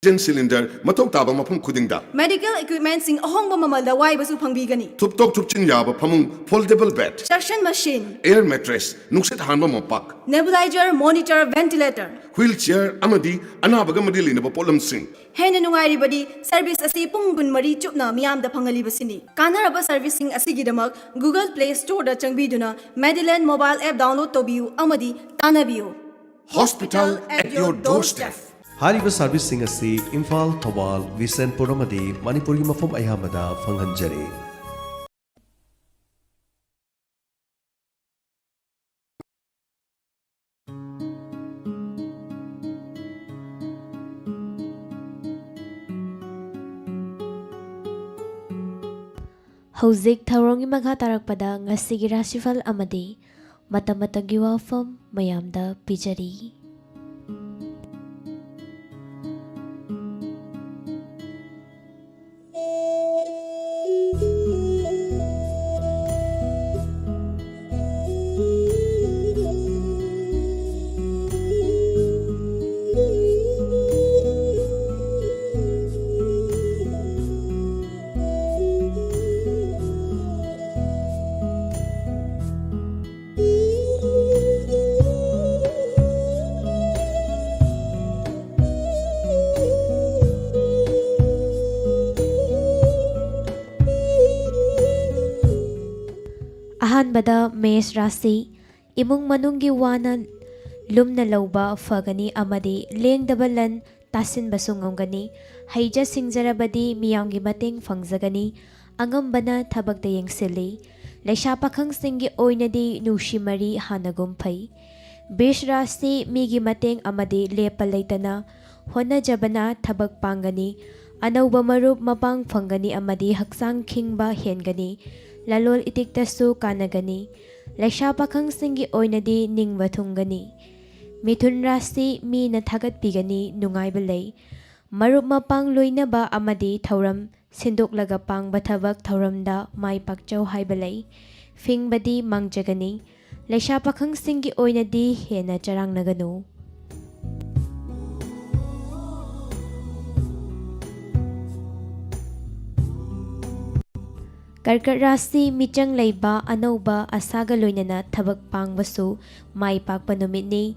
cylinder matok taba mafum khudingda medical equipment sing ahongba mamalda waibasu phangbigani thuptok thupchin yaba phamung foldable bed suction machine air mattress nungsit hanba mopak nebulizer monitor ventilator wheelchair amadi anabaga madi linaba polam sing hena nungai badi service asi pung kun mari chupna miyam da phangali basini kanaraba servicing asi gidamak Google Play Store da changbiduna Medline mobile app download tobiu amadi tanabiu hospital at your doorstep Hariba servicing asi Phal, Thobal, Visenpur amadi Manipuri mafum ayamada fanghanjari. Hauzik thaurongi magha tarakpada ngasigi Rashi Phal amadi Matam matagi Wapham mayamda pijari. Ahanbada Mes Rashi imung manunggi wana lumna lauba fagani amadi lengdabalan tasin basungongani haija singjarabadi miyamgi mateng fangjagani angambana thabakda yengsili laisha pakhang singi oinadi nushimari hanagum phai Besh Rashi migi mateng amadi lepa leitana hona jabana thabak pangani anauba marup mapang phangani amadi haksang khingba hengani lalol itiktasu kanagani laisha pakhang singi oinadi ningba thungani Mithun Rashi mi na thagat pigani nungaiba lei marup mapang loinaba amadi thauram sindoklaga pangba thabak thauramda mai pakchau haiba lei fingbadi mangjagani laisha pakhang singi oinadi hena charangnaganu Karkat Rashi michang leiba anauba asaga loinana thabak pangbasu mai pakpa numitni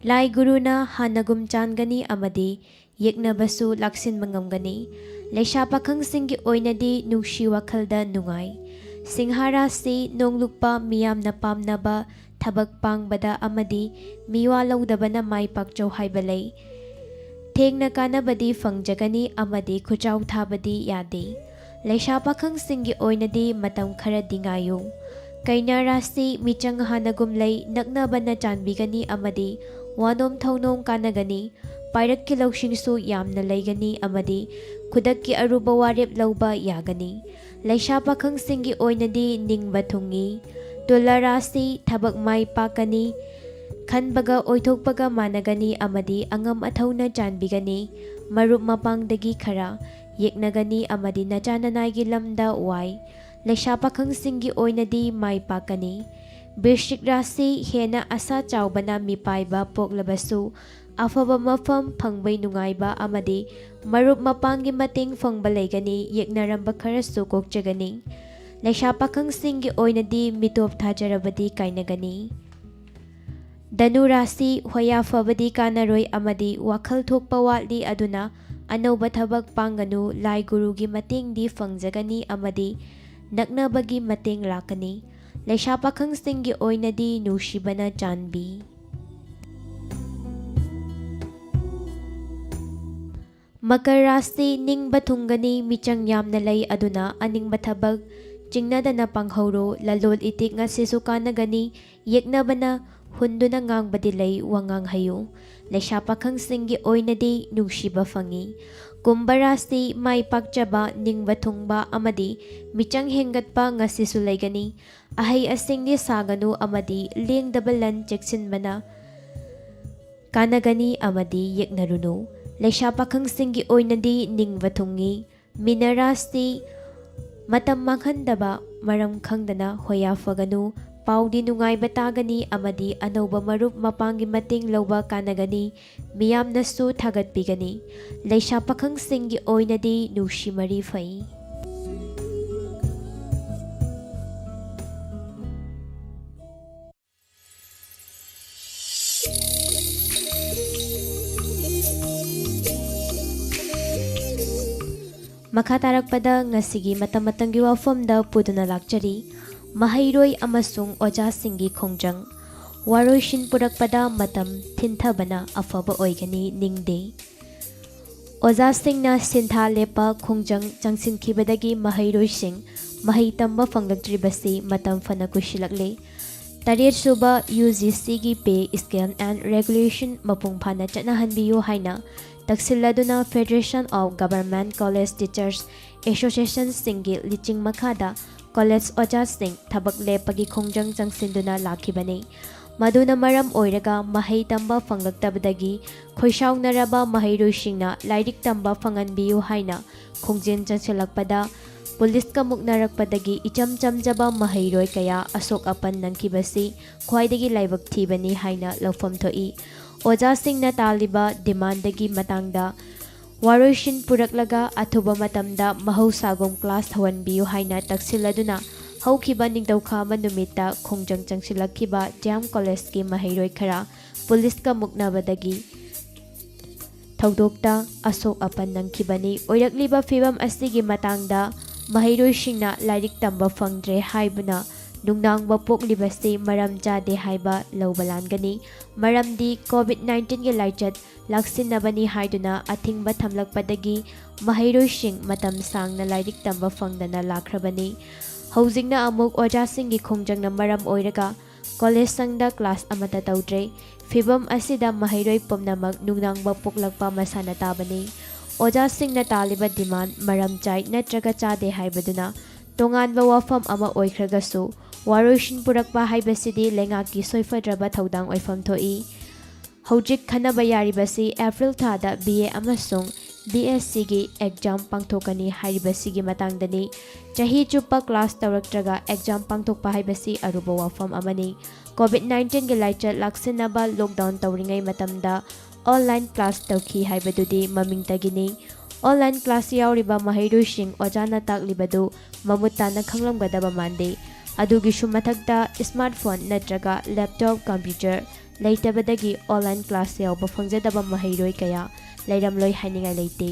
Lai Guruna hanagum changani amadi yeknabasu laksin mangamgani laisha pakhang singi oinadi nungshi wakhalda nungai Singha Rashi nonglukpa miyamna pamnaba thabak pangbada amadi miwa laudabana mai pakchau haibalai thengna kanabadi fangjagani amadi khuchau thabadi yade laisha pakhang singi oinadi matam khara dingayu kaina Rashi michang hanagum lei naknabana chanbigani amadi wanom thaunom kanagani pairak ki laushingsu yamna leigani amadi khudakki aruba warep lauba yagani laisha pakhang singi oinadi ningba thungi Tula Rashi thabak mai pakani khanbaga oithokpaga managani amadi angam athauna chanbigani marup mapangdagi khara yeknagani amadi nachananaigi lamda wai laisha pakhang singi oinadi mai pakani Bishik Rashi hena asa chawbana mipaiba poklabasu afaba mafam phangbai nungaiba amadi marup mapangi mateng phangba leigani yeknaramba kharasu kokjagani laisha pakhang singi oinadi mitop thajarabadi kainagani Danu Rashi hoya fabadi kanaroi amadi wakhal thokpa watli aduna anauba thabak panganu Lai Gurugi matengdi fangjagani amadi naknabagi mateng lakani laisha pakhang singi oinadi nushibana chanbi Makar Rashi ningba thungani michang yamna lei aduna aningba thabak chingnadana panghauro lalol itik nga sisukanagani yeknabana hunduna ngangbadi lei wangang hayo laisha pakhang singi oinadi nungshiba fangi Kumbha Rashi mai pakchaba ningba thungba amadi michang hengatpa ngasisu leigani ahai asingni saganu amadi lengdabalan cheksinbana kanagani amadi yeknarunu laisha pakhang singi oinadi ningba thungi Mina Rashi matam manghandaba maram khangdana hoya faganu ꯄꯥꯎꯗꯤ ꯅꯨꯡꯉꯥꯏꯕ ꯇꯥꯒꯅꯤ ꯑꯃꯗꯤ ꯑꯅꯧꯕ ꯃꯔꯨꯞ ꯃꯄꯥꯡꯒꯤ ꯃꯇꯦꯡ ꯂꯧꯕ ꯀꯥꯟꯅꯒꯅꯤ, ꯃꯤꯌꯥꯝꯅꯁꯨ ꯊꯥꯒꯠꯄꯤꯒꯅꯤ꯫ ꯂꯩꯁꯥ ꯄꯥꯈꯪꯁꯤꯡꯒꯤ ꯑꯣꯏꯅꯗꯤ ꯅꯨꯡꯁꯤ ꯃꯔꯤ ꯐꯩ꯫ ꯃꯈꯥ ꯇꯥꯔꯛꯄꯗ ꯉꯁꯤꯒꯤ ꯃꯇꯝꯒꯤ ꯋꯥꯐꯝꯗ ꯄꯨꯗꯨꯅ ꯂꯥꯛꯆꯔꯤ꯫ ꯃꯍꯩꯔꯣꯏ ꯑꯃꯁꯨꯡ ꯑꯣꯖꯥꯁꯤꯡꯒꯤ ꯈꯣꯡꯖꯪ, ꯋꯥꯔꯣꯏꯁꯤꯟ ꯄꯨꯔꯛꯄꯗ ꯃꯇꯝ ꯊꯤꯟꯊꯕꯅ ꯑꯐꯕ ꯑꯣꯏꯒꯅꯤ ꯅꯤꯡꯗꯦ꯫ ꯑꯣꯖꯥꯁꯤꯡꯅ ꯁꯤꯟꯊꯥ ꯂꯦꯞꯄ ꯈꯣꯡꯖꯪ ꯆꯪꯁꯤꯟꯈꯤꯕꯗꯒꯤ ꯃꯍꯩꯔꯣꯏꯁꯤꯡ ꯃꯍꯩ ꯇꯝꯕ ꯐꯪꯂꯛꯇ꯭ꯔꯤꯕꯁꯤ ꯃꯇꯝ ꯐꯅ ꯀꯨꯏꯁꯤꯜꯂꯛꯂꯦ꯫ 7ꯁꯨꯕ UGCꯒꯤ ꯄꯦ ꯁ꯭ꯀꯦꯜ ꯑꯦꯟ ꯔꯦꯒꯨꯂꯦꯁꯟ ꯃꯄꯨꯡ ꯐꯥꯅ ꯆꯠꯅꯍꯟꯕꯤꯌꯨ ꯍꯥꯏꯅ ꯇꯛꯁꯤꯜꯂꯗꯨꯅ federation of government college teachers ꯑꯦꯁꯣꯁꯤꯌꯦꯁꯟꯁꯤꯡꯒꯤ ꯂꯤꯆꯤꯡ ꯃꯈꯥꯗ ꯀꯣꯂꯦꯖ ꯑꯣꯖꯥꯁꯤꯡ ꯊꯕꯛ ꯂꯦꯞꯄꯒꯤ ꯈꯣꯡꯖꯪ ꯆꯪꯁꯤꯟꯗꯨꯅ ꯂꯥꯛꯈꯤꯕꯅꯤ꯫ ꯃꯗꯨꯅ ꯃꯔꯝ ꯑꯣꯏꯔꯒ ꯃꯍꯩ ꯇꯝꯕ ꯐꯪꯂꯛꯇꯕꯗꯒꯤ ꯈꯣꯏꯁꯥꯎꯅꯔꯕ ꯃꯍꯩꯔꯣꯏꯁꯤꯡꯅ ꯂꯥꯏꯔꯤꯛ ꯇꯝꯕ ꯐꯪꯍꯟꯕꯤꯌꯨ ꯍꯥꯏꯅ ꯈꯣꯡꯖꯪ ꯆꯪꯁꯤꯜꯂꯛꯄꯗ ꯄꯨꯂꯤꯁꯀ ꯃꯨꯛꯅꯔꯛꯄꯗꯒꯤ ꯏꯆꯝ ꯆꯝꯖꯕ ꯃꯍꯩꯔꯣꯏ ꯀꯌꯥ ꯑꯁꯣꯛ ꯑꯄꯟ ꯅꯪꯈꯤꯕꯁꯤ ꯈ꯭ꯋꯥꯏꯗꯒꯤ ꯂꯥꯏꯕꯛ ꯊꯤꯕꯅꯤ ꯍꯥꯏꯅ ꯂꯧꯐꯝ ꯊꯣꯛꯏ꯫ ꯑꯣꯖꯥꯁꯤꯡꯅ ꯇꯥꯜꯂꯤꯕ ꯗꯤꯃꯥꯟꯗꯒꯤ ꯃꯇꯥꯡꯗ ꯋꯥꯔꯣꯏꯁꯤꯟ ꯄꯨꯔꯛꯂꯒ ꯑꯊꯨꯕ ꯃꯇꯝꯗ ꯃꯍꯧꯁꯥꯒꯨꯝ ꯀ꯭ꯂꯥꯁ ꯍꯧꯍꯟꯕꯤꯌꯨ ꯍꯥꯏꯅ ꯇꯛꯁꯤꯜꯂꯗꯨꯅ ꯍꯧꯈꯤꯕ ꯅꯤꯡꯊꯧꯀꯥꯕ ꯅꯨꯃꯤꯠꯇ ꯈꯣꯡꯖꯪ ꯆꯪꯁꯤꯜꯂꯛꯈꯤꯕ ꯗꯤ.ꯑꯦꯝ ꯀꯣꯂꯦꯖꯀꯤ ꯃꯍꯩꯔꯣꯏ ꯈꯔ ꯄꯨꯂꯤꯁꯀ ꯃꯨꯛꯅꯕꯗꯒꯤ ꯊꯧꯗꯣꯛꯇ ꯑꯁꯣꯛ ꯑꯄꯟ ꯅꯪꯈꯤꯕꯅꯤ꯫ ꯑꯣꯏꯔꯛꯂꯤꯕ ꯐꯤꯚꯝ ꯑꯁꯤꯒꯤ ꯃꯇꯥꯡꯗ ꯃꯍꯩꯔꯣꯏꯁꯤꯡꯅ ꯂꯥꯏꯔꯤꯛ ꯇꯝꯕ ꯐꯪꯗ꯭ꯔꯦ ꯍꯥꯏꯕꯅ ꯅꯨꯡꯅꯥꯡꯕ ꯄꯣꯛꯂꯤꯕꯁꯤ ꯃꯔꯝ ꯆꯥꯗꯦ ꯍꯥꯏꯕ ꯂꯧꯕ ꯂꯥꯟꯒꯅꯤ꯫ ꯃꯔꯝꯗꯤ ꯀꯣꯚꯤꯗ-19ꯒꯤ ꯂꯥꯏꯆꯠ ꯂꯥꯛꯁꯤꯟꯅꯕꯅꯤ ꯍꯥꯏꯗꯨꯅ ꯑꯊꯤꯡꯕ ꯊꯝꯂꯛꯄꯗꯒꯤ ꯃꯍꯩꯔꯣꯏꯁꯤꯡ ꯃꯇꯝ ꯁꯥꯡꯅ ꯂꯥꯏꯔꯤꯛ ꯇꯝꯕ ꯐꯪꯗꯅ ꯂꯥꯛꯈ꯭ꯔꯕꯅꯤ꯫ ꯍꯧꯖꯤꯛꯅ ꯑꯃꯨꯛ ꯑꯣꯖꯥꯁꯤꯡꯒꯤ ꯈꯣꯡꯖꯪꯅ ꯃꯔꯝ ꯑꯣꯏꯔꯒ ꯀꯣꯂꯦꯖꯁꯤꯡꯗ ꯀ꯭ꯂꯥꯁ ꯑꯃꯠꯇ ꯇꯧꯗ꯭ꯔꯦ꯫ ꯐꯤꯚꯝ ꯑꯁꯤꯗ ꯃꯍꯩꯔꯣꯏ ꯄꯨꯝꯅꯃꯛ ꯅꯨꯡꯅꯥꯡꯕ ꯄꯣꯛꯂꯛꯄ ꯃꯁꯥꯅ ꯇꯥꯕꯅꯤ꯫ ꯑꯣꯖꯥꯁꯤꯡꯅ ꯇꯥꯜꯂꯤꯕ ꯗꯤꯃꯥꯟ ꯃꯔꯝ ꯆꯥꯏ ꯅꯠꯇ꯭ꯔꯒ ꯆꯥꯗꯦ ꯍꯥꯏꯕꯗꯨꯅ ꯇꯣꯉꯥꯟꯕ ꯋꯥꯐꯝ ꯑꯃ ꯑꯣꯏꯈ꯭ꯔꯒꯁꯨ ꯋꯥꯔꯣꯏꯁꯤꯟ ꯄꯨꯔꯛꯄ ꯍꯥꯏꯕꯁꯤꯗꯤ ꯂꯩꯉꯥꯛꯀꯤ ꯁꯣꯏꯐꯗ꯭ꯔꯕ ꯊꯧꯗꯥꯡ ꯑꯣꯏꯐꯝ ꯊꯣꯛꯏ꯫ ꯍꯧꯖꯤꯛ ꯈꯟꯅꯕ ꯌꯥꯔꯤꯕꯁꯤ ꯑꯦꯄ꯭ꯔꯤꯜ ꯊꯥꯗ BA ꯑꯃꯁꯨꯡ BScꯒꯤ ꯑꯦꯛꯖꯥꯝ ꯄꯥꯡꯊꯣꯛꯀꯅꯤ ꯍꯥꯏꯔꯤꯕꯁꯤꯒꯤ ꯃꯇꯥꯡꯗꯅꯤ꯫ ꯆꯍꯤ ꯆꯨꯞꯄ ꯀ꯭ꯂꯥꯁ ꯇꯧꯔꯛꯇ꯭ꯔꯒ ꯑꯦꯛꯖꯥꯝ ꯄꯥꯡꯊꯣꯛꯄ ꯍꯥꯏꯕꯁꯤ ꯑꯔꯨꯕ ꯋꯥꯐꯝ ꯑꯃꯅꯤ꯫ ꯀꯣꯚꯤꯗ-19ꯒꯤ ꯂꯥꯏꯆꯠ ꯂꯥꯛꯁꯤꯟꯅꯕ ꯂꯣꯛꯗꯥꯎꯟ ꯇꯧꯔꯤꯉꯩ ꯃꯇꯝꯗ ꯑꯣꯟꯂꯥꯏꯟ ꯀ꯭ꯂꯥꯁ ꯇꯧꯈꯤ ꯍꯥꯏꯕꯗꯨꯗꯤ ꯃꯃꯤꯡꯇꯒꯤꯅꯤ꯫ ꯑꯣꯟꯂꯥꯏꯟ ꯀ꯭ꯂꯥꯁ ꯌꯥꯎꯔꯤꯕ ꯃꯍꯩꯔꯣꯏꯁꯤꯡ ꯑꯣꯖꯥꯅ ꯇꯥꯛꯂꯤꯕꯗꯨ ꯃꯃꯨꯠ ꯇꯥꯅ ꯈꯪꯂꯝꯒꯗꯕ ꯃꯥꯟꯗꯦ꯫ ꯑꯗꯨꯒꯤꯁꯨ ꯃꯊꯛꯇ ꯁ꯭ꯃꯥꯔꯠꯐꯣꯟ ꯅꯠꯇ꯭ꯔꯒ ꯂꯦꯞꯇꯣꯞ ꯀꯝꯄ꯭ꯌꯨꯇꯔ ꯂꯩꯇꯕꯗꯒꯤ ꯑꯣꯟꯂꯥꯏꯟ ꯀ꯭ꯂꯥꯁ ꯌꯥꯎꯕ ꯐꯪꯖꯗꯕ ꯃꯍꯩꯔꯣꯏ ꯀꯌꯥ ꯂꯩꯔꯝꯂꯣꯏ ꯍꯥꯏꯅꯤꯡꯉꯥꯏ ꯂꯩꯇꯦ꯫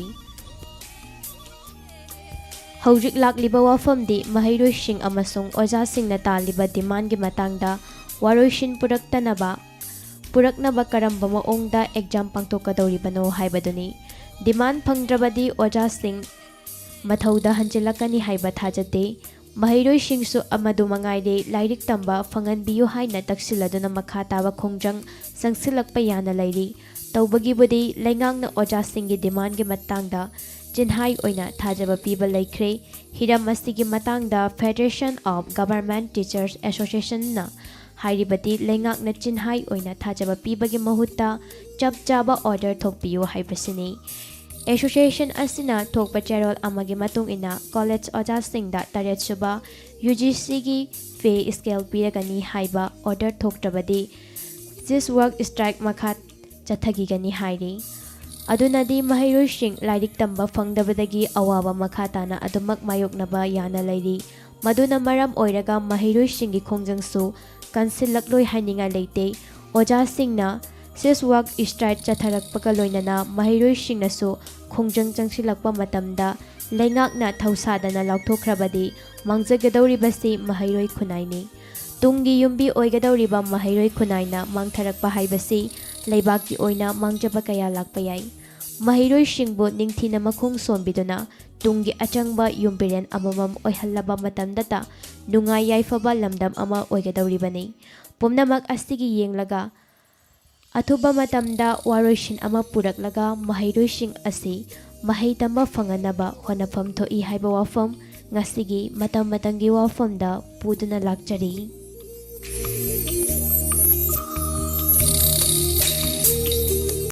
ꯍꯧꯖꯤꯛ ꯂꯥꯛꯂꯤꯕ ꯋꯥꯐꯝꯗꯤ ꯃꯍꯩꯔꯣꯏꯁꯤꯡ ꯑꯃꯁꯨꯡ ꯑꯣꯖꯥꯁꯤꯡꯅ ꯇꯥꯜꯂꯤꯕ ꯗꯤꯃꯥꯟꯒꯤ ꯃꯇꯥꯡꯗ ꯋꯥꯔꯣꯏꯁꯤꯟ ꯄꯨꯔꯛꯅꯕ ꯀꯔꯝꯕ ꯃꯑꯣꯡꯗ ꯑꯦꯛꯖꯥꯝ ꯄꯥꯡꯊꯣꯛꯀꯗꯧꯔꯤꯕꯅꯣ ꯍꯥꯏꯕꯗꯨꯅꯤ꯫ ꯗꯤꯃꯥꯟ ꯐꯪꯗ꯭ꯔꯕꯗꯤ ꯑꯣꯖꯥꯁꯤꯡ ꯃꯊꯧꯗ ꯍꯟꯖꯤꯜꯂꯛꯀꯅꯤ ꯍꯥꯏꯕ ꯊꯥꯖꯗꯦ꯫ ꯃꯍꯩꯔꯣꯏꯁꯤꯡꯁꯨ ꯑꯃꯗꯨ ꯃꯉꯥꯏꯔꯦ ꯂꯥꯏꯔꯤꯛ ꯇꯝꯕ ꯐꯪꯍꯟꯕꯤꯌꯨ ꯍꯥꯏꯅ ꯇꯛꯁꯤꯜꯂꯗꯨꯅ ꯃꯈꯥ ꯇꯥꯕ ꯈꯣꯡꯖꯪ ꯆꯪꯁꯤꯜꯂꯛꯄ ꯌꯥꯅ ꯂꯩꯔꯤ꯫ ꯇꯧꯕꯒꯤꯕꯨꯗꯤ ꯂꯩꯉꯥꯛꯅ ꯑꯣꯖꯥꯁꯤꯡꯒꯤ ꯗꯤꯃꯥꯟꯒꯤ ꯃꯇꯥꯡꯗ ꯆꯤꯟꯍꯥꯏ ꯑꯣꯏꯅ ꯊꯥꯖꯕ ꯄꯤꯕ ꯂꯩꯈ꯭ꯔꯦ꯫ ꯍꯤꯔꯝ ꯑꯁꯤꯒꯤ ꯃꯇꯥꯡꯗ ꯐꯦꯗꯔꯦꯁꯟ ꯑꯣꯐ ꯒꯚꯔꯟꯃꯦꯟꯠ ꯇꯤꯆꯔꯁ ꯑꯦꯁꯣꯁꯤꯌꯦꯁꯟꯅ ꯍꯥꯏꯔꯤꯕꯗꯤ ꯂꯩꯉꯥꯛꯅ ꯆꯤꯟꯍꯥꯏ ꯑꯣꯏꯅ ꯊꯥꯖꯕ ꯄꯤꯕꯒꯤ ꯃꯍꯨꯠꯇ ꯆꯞ ꯆꯥꯕ ꯑꯣꯔꯗꯔ ꯊꯣꯛꯄꯤꯌꯨ ꯍꯥꯏꯕꯁꯤꯅꯤ꯫ ꯑꯦꯁꯣꯁꯤꯌꯦꯁꯟ ꯑꯁꯤꯅ ꯊꯣꯛꯄ ꯆꯦꯔꯣꯜ ꯑꯃꯒꯤ ꯃꯇꯨꯡ ꯏꯟꯅ ꯀꯣꯂꯦꯖ ꯑꯣꯖꯥꯁꯤꯡꯗ 7ꯁꯨꯕ UGCꯒꯤ ꯄꯦ ꯁ꯭ꯀꯦꯜ ꯄꯤꯔꯒꯅꯤ ꯍꯥꯏꯕ ꯑꯣꯔꯗꯔ ꯊꯣꯛꯇ꯭ꯔꯕꯗꯤ ꯋꯥꯔꯛ ꯁ꯭ꯇ꯭ꯔꯥꯏꯛ ꯃꯈꯥ ꯆꯠꯊꯈꯤꯒꯅꯤ ꯍꯥꯏꯔꯤ꯫ ꯑꯗꯨꯅꯗꯤ ꯃꯍꯩꯔꯣꯏꯁꯤꯡ ꯂꯥꯏꯔꯤꯛ ꯇꯝꯕ ꯐꯪꯗꯕꯗꯒꯤ ꯑꯋꯥꯕ ꯃꯈꯥ ꯇꯥꯅ ꯑꯗꯨꯃꯛ ꯃꯥꯌꯣꯛꯅꯕ ꯌꯥꯅ ꯂꯩꯔꯤ꯫ ꯃꯗꯨꯅ ꯃꯔꯝ ꯑꯣꯏꯔꯒ ꯃꯍꯩꯔꯣꯏꯁꯤꯡꯒꯤ ꯈꯣꯡꯖꯪꯁꯨ ꯀꯟꯁꯤꯜꯂꯛꯂꯣꯏ ꯍꯥꯏꯅꯤꯡꯉꯥꯏ ꯂꯩꯇꯦ꯫ ꯑꯣꯖꯥꯁꯤꯡꯅ ꯋꯥꯔꯛ ꯁ꯭ꯇ꯭ꯔꯥꯏꯛ ꯆꯠꯊꯔꯛꯄꯒ ꯂꯣꯏꯅꯅ ꯃꯍꯩꯔꯣꯏꯁꯤꯡꯅꯁꯨ ꯈꯣꯡꯖꯪ ꯆꯪꯁꯤꯜꯂꯛꯄ ꯃꯇꯝꯗ ꯂꯩꯉꯥꯛꯅ ꯊꯧꯁꯥꯗꯅ ꯂꯥꯎꯊꯣꯛꯈ꯭ꯔꯕꯗꯤ ꯃꯥꯡꯖꯒꯗꯧꯔꯤꯕꯁꯤ ꯃꯍꯩꯔꯣꯏ ꯈꯨꯟꯅꯥꯏꯅꯤ꯫ ꯇꯨꯡꯒꯤ ꯌꯨꯝꯕꯤ ꯑꯣꯏꯒꯗꯧꯔꯤꯕ ꯃꯍꯩꯔꯣꯏ ꯈꯨꯟꯅꯥꯏꯅ ꯃꯥꯡꯊꯔꯛꯄ ꯍꯥꯏꯕꯁꯤ ꯂꯩꯕꯥꯛꯀꯤ ꯑꯣꯏꯅ ꯃꯥꯡꯖꯕ ꯀꯌా ꯂꯥꯛꯄ ꯌꯥꯏ꯫ ꯃꯍꯩꯔꯣꯏꯁꯤꯡꯕꯨ ꯅꯤꯡꯊꯤꯅ ꯃꯈꯣꯡ ꯁꯣꯝꯕꯤꯗꯨꯅ ꯇꯨꯡꯒꯤ ꯑꯆꯪꯕ ꯌꯨꯝꯕꯤꯔꯦꯟ ꯑꯃꯃꯝ ꯑꯣꯏꯍꯜꯂꯕ ꯃꯇꯝꯗꯇ ꯅꯨꯡꯉꯥꯏ ꯌꯥꯏꯐꯕ ꯂꯝꯗꯝ ꯑꯃ ꯑꯣꯏꯒꯗꯧꯔꯤꯕꯅꯤ꯫ ꯄꯨꯝꯅꯃꯛ ꯑꯁꯤꯒꯤ ꯌꯦꯡꯂꯒ ꯑꯊꯨꯕ ꯃꯇꯝꯗ ꯋꯥꯔꯣꯏꯁꯤꯟ ꯑꯃ ꯄꯨꯔꯛꯂꯒ ꯃꯍꯩꯔꯣꯏꯁꯤꯡ ꯑꯁꯤ ꯃꯍꯩ ꯇꯝꯕ ꯐꯪꯍꯟꯅꯕ ꯍꯣꯠꯅꯐꯝ ꯊꯣꯛꯏ ꯍꯥꯏꯕ ꯋꯥꯐꯝ ꯉꯁꯤꯒꯤ ꯃꯇꯝꯒꯤ ꯋꯥꯐꯝꯗ ꯄꯨꯗꯨꯅ ꯂꯥꯛꯆꯔꯤ꯫